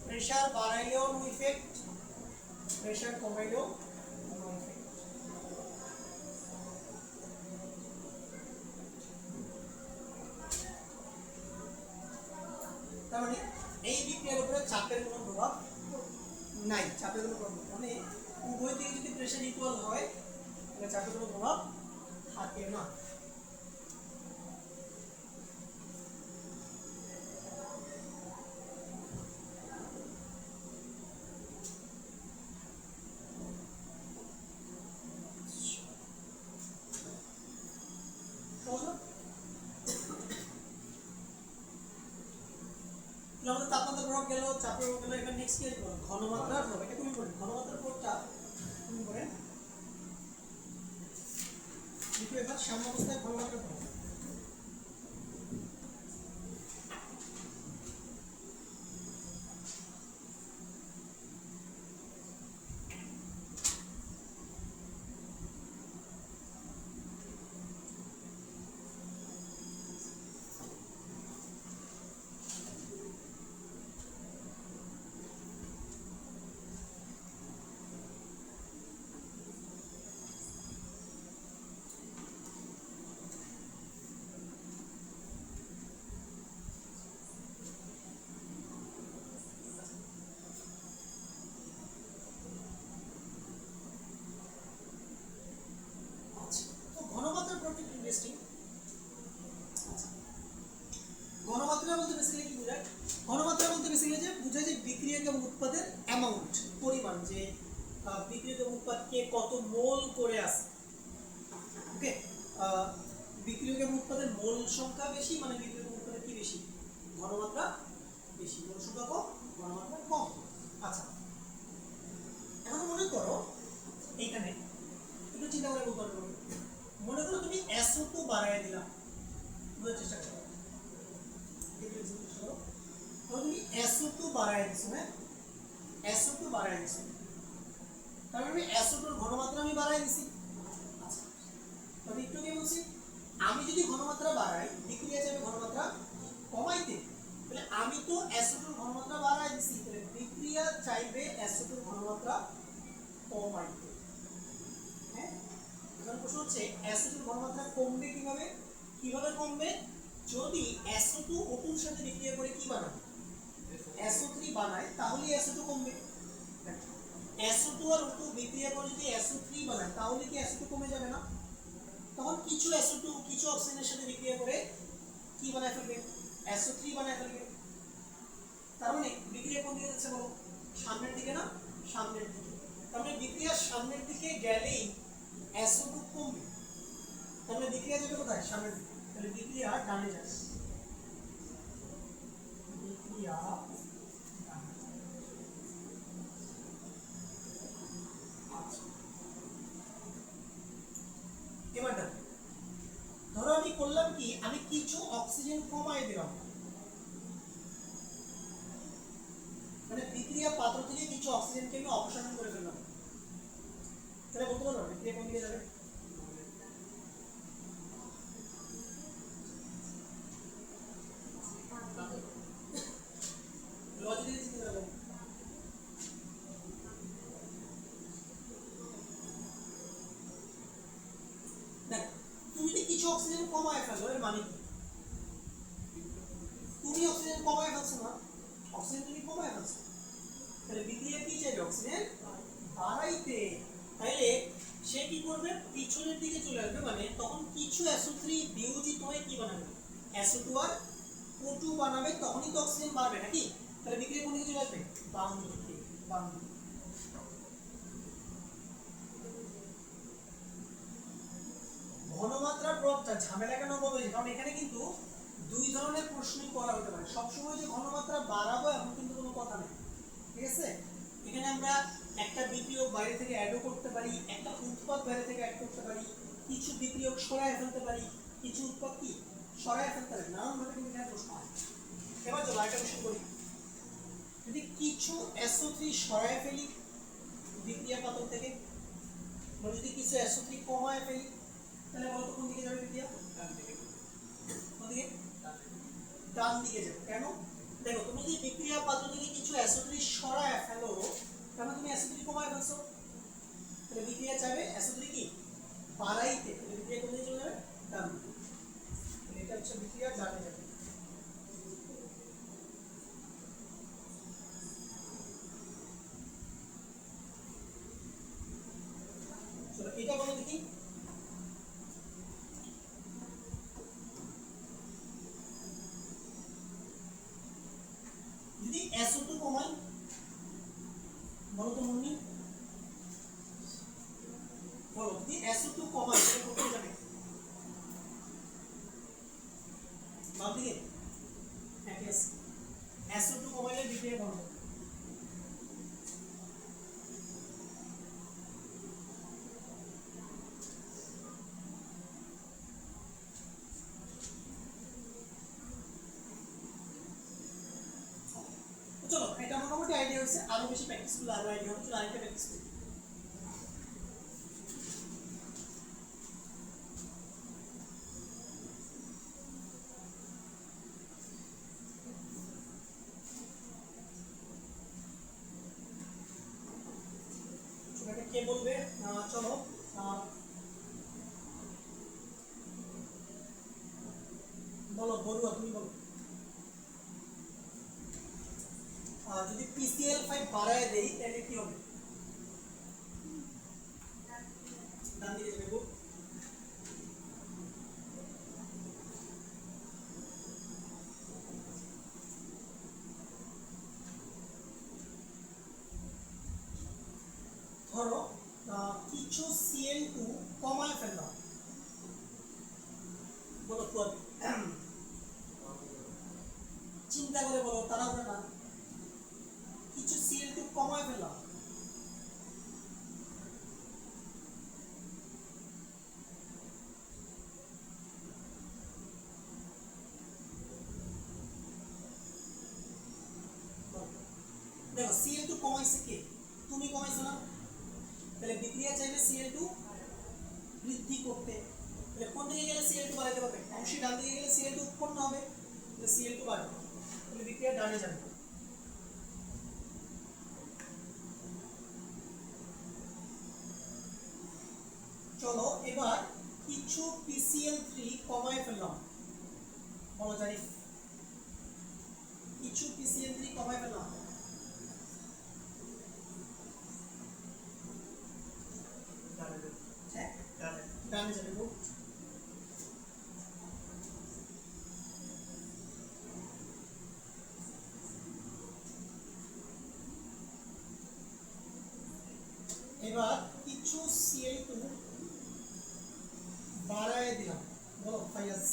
প্রেসার বাড়াইলেও নো ইফেক্ট, প্রেসার কমাইলেও নো ইফেক্ট। তার মানে এই বিক্রিয়ার উপরে চাপের কোনো প্রভাব নাই, চাপের কোনো প্রভাব নেই। মানে উভয় দিকে যদি প্রেসার ইকুয়াল হয় তাহলে চাপের কোনো প্রভাব থাকে না। আমাদের তাপমাত্রা প্রভাব গেল, চাপের প্রভাব গেল, এবার নেক্সট কি করব? ঘনমাত্রার প্রভাব। এটা তুমি বলেন ঘনমাত্রার প্রভাবটা তুমি বলেন লিখো এবার সাম্য অবস্থায় ঘনমাত্রার প্রভাব। ঘনমাত্রার প্রভাব ইন্টারেস্টিং। ঘনমাত্রা বলতে বেসিক্যালি কি বোঝায়? ঘনমাত্রা বলতে বেসিক্যালি যে বোঝায় যে বিক্রিয়ক এবং উৎপাদের অ্যামাউন্ট, পরিমাণ, যে বিক্রিয়ক এবং উৎপাদ কে কত মোল করে আছে। ওকে, বিক্রিয়ক এবং উৎপাদের মোল সংখ্যা বেশি মানে বিক্রিয়ক এবং উৎপাদের কি বেশি? ঘনমাত্রা বেশি। মোল সংখ্যা কম, ঘনমাত্রা কম। আচ্ছা, এখন মনে করো এইখানে একটু চিন্তা করে বলতে পারবো, মনে করো তুমি SO2 বাড়ায় দিলা, বোঝার চেষ্টা করো। তুমি SO2 বাড়ায় দিছো, হ্যাঁ SO2 বাড়ায় দিছো, তার মানে SO2 এর ঘনমাত্রা আমি বাড়ায় দিছি। আচ্ছা, তবে একটু কি বলছি, আমি যদি ঘনমাত্রা বাড়াই বিক্রিয়া যাবে ঘনমাত্রা কমাইতে, তাহলে আমি তো SO2 এর ঘনমাত্রা বাড়ায় দিছি, তাহলে বিক্রিয়া চাইবে SO2 এর ঘনমাত্রা কমাইতে। হ্যাঁ, এখন প্রশ্ন হচ্ছে SO2 এর ঘনমাত্রা কমবে কিভাবে? কিভাবে কমবে? যদি SO2 O2 এর সাথে বিক্রিয়া করে কি বানায়? SO3 বানায়, তাহলে SO2 কমবে। SO2 আর O2 বিক্রিয়া করে যদি SO3 বানায়, তাহলে কি SO2 কমে যাবে না? তখন কিছু SO2 কিছু অক্সিজেনের সাথে বিক্রিয়া করে কি বানায় ফেলবে? SO3 বানায় ফেলবে। তার মানে বিক্রিয়া কোন দিকে যাচ্ছে বলো? সামনের দিকে না? সামনের দিকে। তার মানে বিক্রিয়া সামনের দিকে গেলেই SO2 কমবে। তাহলে বিক্রিয়া যাবে কোথায়? সামনের দিকে। তাহলে বিক্রিয়া ডানে যাবে, বিক্রিয়া এবার দেখো, ধরো আমি করলাম কি, আমি কিছু অক্সিজেন কমাই দিলাম, মানে বিক্রিয়া পাত্র থেকে কিছু অক্সিজেনকে আমি অপসারণ করে ফেললাম, তাহলে বলতে পারো বিক্রিয়া কোন দিকে যাবে? লজিক্যালি চিন্তা করো, অক্সিজেন কমায় ফেলো এর মানে কি? তুমি অক্সিজেন কমায় ফেলছো না, অক্সিজেন তুমি কমায় ফেলছো, তাহলে বিক্রিয়া কি চাইবে? অক্সিজেন বাড়াইতে। তাইলে সে কি করবে? পিছনের দিকে চলে আসবে, মানে তখন কিছু SO3 বিয়োজিত হয়ে কি বানাবে? SO2 আর O2 বানাবে, তখনই তো অক্সিজেন বাড়বে নাকি? তাহলে বিক্রিয়া কোন দিকে চলে আসবে? বাম দিকে। বাম দিকে। ঘনমাত্রা প্রয়োগটা ঝামেলা কেন বলবো? কারণ এখানে কিন্তু দুই ধরনের প্রশ্নই করা হতে পারে। সবসময় যে ঘনমাত্রা বাড়াবো এমন কিন্তু কোনো কথা নেই, ঠিক আছে? এখানে আমরা একটা বিক্রিয়ক বাইরে থেকে অ্যাডও করতে পারি, একটা উৎপাদ বাইরে থেকে অ্যাড করতে পারি, কিছু বিক্রিয়ক সরায় ফেলতে পারি, কিছু উৎপাদ কি সরায় ফেলতে পারি, নানানভাবে কিন্তু এখানে প্রশ্ন হয়। এবার চলো আরেকটা বিষয় করি, যদি কিছু SO3 সরায় ফেলি বিক্রিয়া পাতল থেকে, যদি কিছু SO3 কমায় ফেলি, তাহলে বলতো কোন দিকে যাবে বিক্রিয়া? কোন দিকে? ডান দিকে যাবে। কেন? দেখো, তুমি যদি বিক্রিয়া পাত্র থেকে কিছু SO3 সরায় ফেলো, তাহলে তুমি SO3 কমায় ফেলছো, তাহলে বিক্রিয়া চাইবে SO3 কি বাড়াইতে, তাহলে বিক্রিয়া কোন দিকে চলে যাবে? ডান দিকে। এটা হচ্ছে বিক্রিয়া ডানে যাবে। চলো এটা বলো দেখি, যদি SO2 কমাই, বলো তো মুন্নি, বলো যদি SO2 কমাই তাহলে কোথায় যাবে? বাম দিকে। হ্যাঁ ঠিক আছে, SO2 কমাইলে বিক্রিয়া বন্ধ। চলো এটা মোটামুটি আইডিয়া হয়েছে, আরো বেশি প্র্যাকটিস করলে আরো আইডিয়া হবে। চলো আরেকটা প্র্যাকটিস করি। এটা কে বলবে? চলো বলো, বলুয়া তুমি বলো। যদি PCl5 বাড়ায় দেই তাহলে কি হবে? ডান দিকে যাবে গো। ধরো কিছু Cl2 কমায় ফেললাম, বলো ফুয়াদ, চিন্তা করে বলো, তাড়াহুড়ো না। কিছু Cl2 কমায় ফেললাম, দেখো Cl2 কমাইছে কে? তুমি কমাইছো না, তাহলে বিক্রিয়া চাইবে Cl2 বৃদ্ধি করতে, তাহলে কোন দিকে গেলে Cl2 বাড়াতে পারবে? অবশ্যই ডান দিকে গেলে Cl2 উৎপন্ন হবে, তাহলে Cl2 বাড়বে, তাহলে বিক্রিয়া ডানে যাবে। চলো এবার কিছু PCl3 কমায় ফেললাম, বলো জানি, কিছু PCl3 কমায় ফেললাম, হ্যাঁ ডানে যাবে গো। এবার কিছু Cl2 বাড়ায় দিলাম, বলো ফাইয়াজ।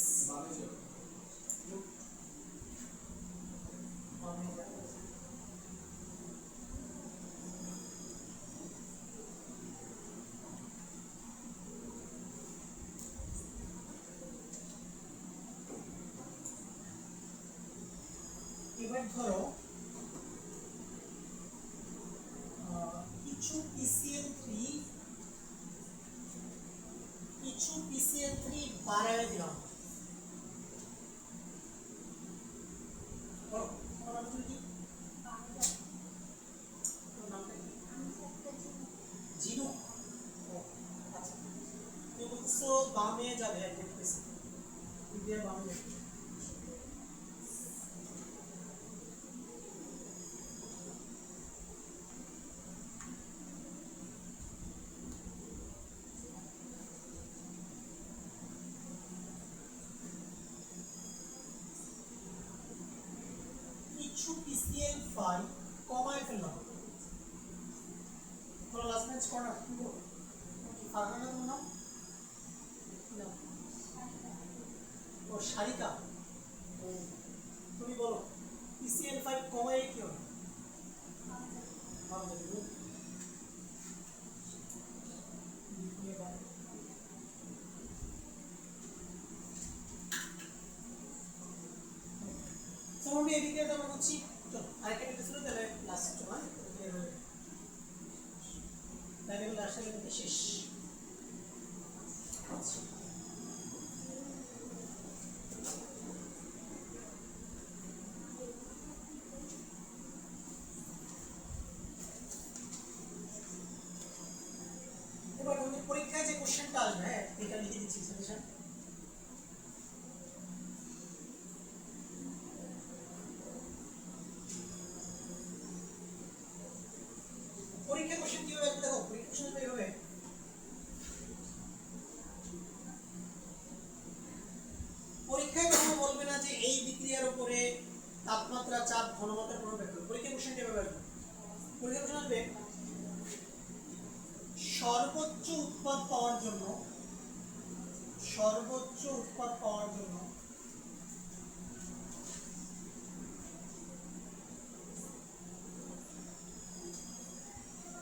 এবার ধরো কিছু PCl3 বাড়ায় দিলাম, বলো তোমার নাম কি? তোমার নামটা কি? জিনু। ও আচ্ছা, তুমি বলছো বামে যাবে, দেখতেছি বিক্রিয়া বামে কিছু পিসিএল ফাই কমায় ফেললাম কোনো লাস্ট ম্যাচ করা কি ফারহানা তোমার নাম না ও শারিকা ও তুমি বলো পিসিএল ফাই কমায় কি হবে ভালো যাবে আমি এদিকে আমরা করছি চলো আরেকটা ভিডিও ছিল তাহলে লাস্ট তোমার তাহলে লাস্ট লেভেল শেষ আচ্ছা এবার তোমাদের পরীক্ষায় যে কোশ্চেনটা আসবে হ্যাঁ এটা লিখে দিচ্ছি সলিউশন পরীক্ষা কোশ্চেন কিভাবে আসবে দেখো পরীক্ষা কোশ্চেন এইভাবে পরীক্ষায় কখনো বলবে না যে এই বিক্রিয়ার উপরে তাপমাত্রা চাপ ঘনমাত্রার প্রভাব ব্যাখ্যা করো পরীক্ষা কোশ্চেন কিভাবে আসবে পরীক্ষা কোশ্চেন আসবে সর্বোচ্চ উৎপাদ পাওয়ার জন্য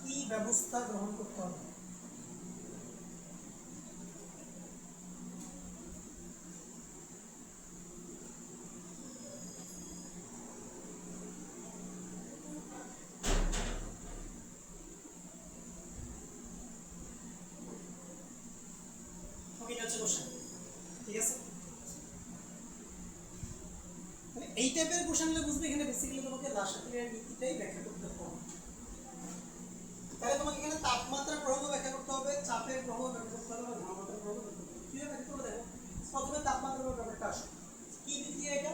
কি ব্যবস্থা গ্রহণ করতে হবে ঠিক আছে মানে এই টাইপের কোশ্চেনগুলো বুঝবে এখানে বেসিক্যালি তোমাকে রাসায়নিক নীতিটাই ব্যাখ্যা করতে হবে তাহলে তোমাকে এখানে তাপমাত্রার প্রভাব ব্যাখ্যা করতে হবে চাপের প্রভাব ব্যাখ্যা করতে হবে ঘনমাত্রার প্রভাব ব্যাখ্যা করতে হবে কিভাবে ব্যাখ্যা করবে দেখো প্রথমে তাপমাত্রার ব্যাপারটা আসে কি বিক্রিয়া এটা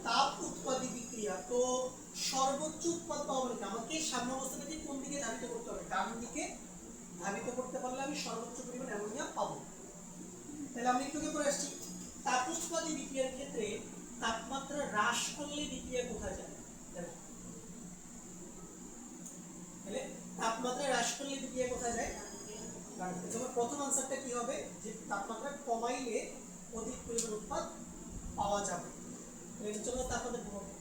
তাপ উৎপাদী বিক্রিয়া তো সর্বোচ্চ উৎপাদ পাওয়া মানে আমাকে সাম্য অবস্থাটাকে কোন দিকে ধাবিত করতে হবে ডান দিকে ধাবিত করতে পারলে আমি সর্বোচ্চ পরিমাণ অ্যামোনিয়া পাবো তাহলে আমি একটু পরে আসছি তাপ উৎপাদী বিক্রিয়ার ক্ষেত্রে তাপমাত্রা হ্রাস করলে বিক্রিয়া কোথায় যায় দেখো তাহলে তাপমাত্রা হ্রাস করলে বিক্রিয়া কোথায় যায় যেমন প্রথম আনসারটা কি হবে যে তাপমাত্রা কমাইলে অধিক পরিমাণ উৎপাদ পাওয়া যাবে এর জন্য তাপমাত্রা কমাবে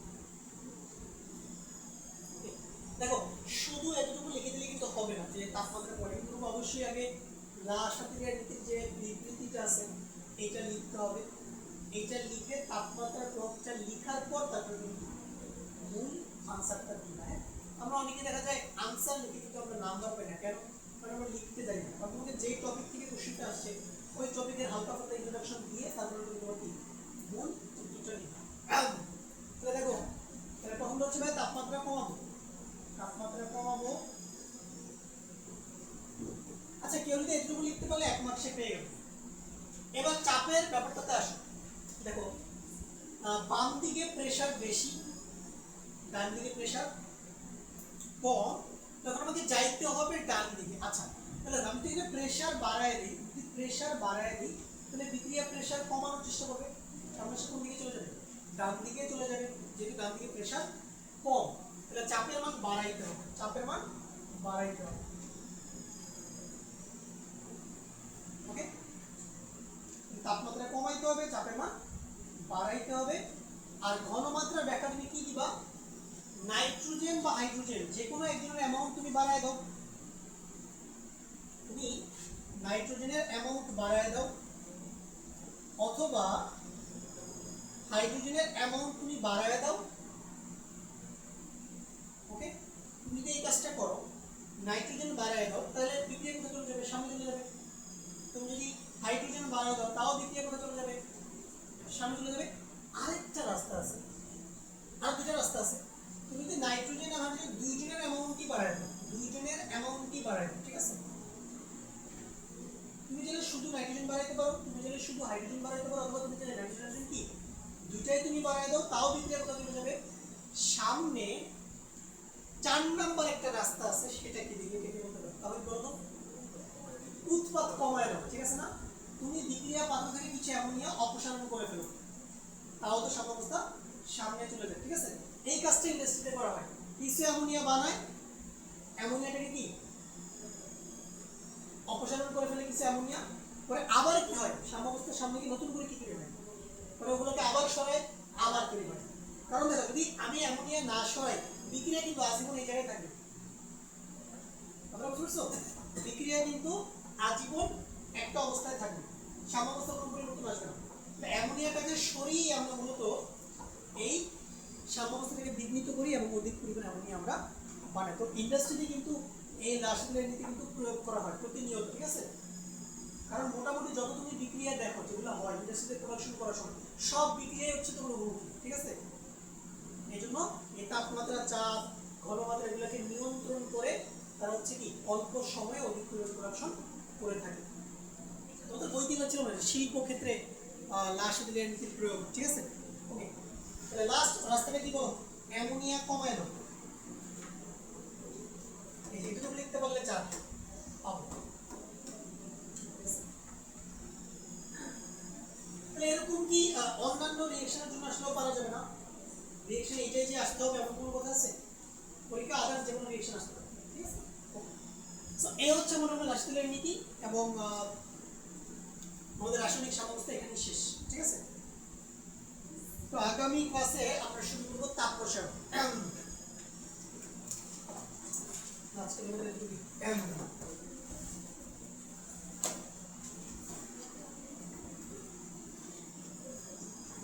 দেখো শুধু এতটুকু লিখে দিলে কিন্তু হবে না যে তাপমাত্রা কমে কিন্তু অবশ্যই আগে রাসায়নিক নীতির যে বিবৃতিটা আছে এটা লিখতে হবে এটা লিখে তাপমাত্রার প্রভাবটা লেখার পর তারপর মূল আনসারটা দিবা হ্যাঁ আমরা অনেকে দেখা যায় আনসার লিখে কিন্তু আমরা নাম্বার পাই না কেন কারণ আমরা লিখতে জানি না তোমাকে যেই টপিক থেকে কোশ্চেনটা আসছে ওই টপিকের হালকা পাতলা ইন্ট্রোডাকশন দিয়ে তারপরে তোমাকে মূল উত্তরটা লিখা তাহলে দেখো তাহলে প্রথম হচ্ছে ভাই তাপমাত্রা কমাবো আচ্ছা কেউ যদি এতটুকু লিখতে পারলে 1 মার্ক সে পেয়ে গেল এবার চাপের ব্যাপারটাতে আসো দেখো বাম দিকে প্রেসার বেশি ডান দিকে প্রেসার কম তখন আমাকে যাইতে হবে ডান দিকে আচ্ছা তাহলে আমি তো এখানে প্রেসার বাড়ায় দিই যদি প্রেসার বাড়ায় দিই তাহলে বিক্রিয়া প্রেসার কমানোর চেষ্টা করবে সামনে কোন দিকে চলে যাবে ডান দিকে চলে যাবে যেহেতু ডান দিকে প্রেসার কম তাহলে চাপের মান বাড়াইতে হবে ওকে তাপমাত্রা কমাইতে হবে চাপের মান বাড়াইতে হবে আর ঘনমাত্রার ব্যাখ্যা তুমি কি দিবা নাইট্রোজেন বা হাইড্রোজেন যে কোনো একজনের অ্যামাউন্ট তুমি বাড়ায় দাও তুমি নাইট্রোজেনের অ্যামাউন্ট বাড়ায় দাও অথবা হাইড্রোজেনের অ্যামাউন্ট তুমি বাড়ায় দাও ওকে তুমি যদি এই কাজটা করো নাইট্রোজেন বাড়ায় দাও তাহলে বিক্রিয়া কোথায় চলে যাবে সামনে চলে যাবে তুমি যদি হাইড্রোজেন বাড়ায় দাও তাও বিক্রিয়া কোথায় চলে যাবে সামনে চলে যাবে আরেকটা রাস্তা আছে আর দুটো রাস্তা আছে তুমি যদি নাইট্রোজেন আর হাইড্রোজেন দুইজনের অ্যামাউন্টই বাড়ায় দাও ঠিক আছে তুমি যদি শুধু নাইট্রোজেন বাড়াইতে পারো তুমি যদি গেলে শুধু হাইড্রোজেন বাড়াইতে পারো অথবা তুমি চাইলে নাইট্রোজেন হাইড্রোজেন কি দুইটাই তুমি বাড়াই দাও তাও বিক্রিয়া কোথা চলে যাবে সামনে 4 নাম্বার একটা রাস্তা আছে সেটা কি দিকে কেটে বলতে পারো তাহলে বলো তো উৎপাদ কমায় দাও ঠিক আছে না তুমি বিক্রিয়া পাত্র থেকে কিছু অ্যামোনিয়া অপসারণ করে ফেলো তাও তো সাম্যাবস্থা সামনে চলে যায় ঠিক আছে এই কাজটা ইন্ডাস্ট্রিতে করা হয় কিছু অ্যামোনিয়া বানায় অ্যামোনিয়াটাকে কি অপসারণ করে ফেলে কিছু অ্যামোনিয়া পরে আবার কি হয় সাম্যাবস্থার সামনে কি নতুন করে কি তৈরি হয় পরে ওগুলোকে আবার সরায় আবার তৈরি হয় কারণ দেখো যদি আমি অ্যামোনিয়া না সরাই বিক্রিয়া কিন্তু আজীবন এই জায়গায় থাকবে তোমরা বুঝছো বিক্রিয়া কিন্তু আজীবন একটা অবস্থায় থাকবে সাম্যাবস্থা কোনো পরিবর্তন আসবে না তো অ্যামোনিয়াটাকে সরিয়ে আমরা মূলত এই সাম্যাবস্থা থেকে বিঘ্নিত করি এবং অধিক পরিমাণে অ্যামোনিয়া আমরা বানাই তো ইন্ডাস্ট্রিতে কিন্তু এই লাশগুলোর নীতি কিন্তু প্রয়োগ করা হয় প্রতিনিয়ত ঠিক আছে কারণ মোটামুটি যত তুমি বিক্রিয়া দেখো যেগুলো হয় ইন্ডাস্ট্রিতে প্রোডাকশন করার সময় সব বিক্রিয়াই হচ্ছে তোমার বহুমুখী ঠিক আছে এই জন্য এই তাপমাত্রা চাপ ঘনমাত্রা এগুলোকে নিয়ন্ত্রণ করে তারা হচ্ছে কি অল্প সময়ে অধিক পরিমাণ প্রোডাকশন করে থাকে তোমাদের বই দিন হচ্ছে শিল্প ক্ষেত্রে লাশগুলোর নীতির প্রয়োগ ঠিক আছে ওকে তাহলে লাস্ট রাস্তাটা কি বলো অ্যামোনিয়া কমায় দাও এই যেটুকু লিখতে পারলে চার পাবো তাহলে এরকম কি অন্যান্য রিঅ্যাকশনের জন্য আসলেও পারা যাবে না রিঅ্যাকশন এটাই যে আসতে হবে এমন কোনো কথা আছে পরীক্ষা আদার্স যে কোনো রিঅ্যাকশন আসতে পারে ঠিক আছে সো এই হচ্ছে মনে হয় লাশগুলোর নীতি এবং আমাদের রাসায়নিক সাম্যাবস্থা এখানে শেষ ঠিক আছে তো আগামী ক্লাসে আমরা শুরু করব তাপ প্রসারণ আজকে আমাদের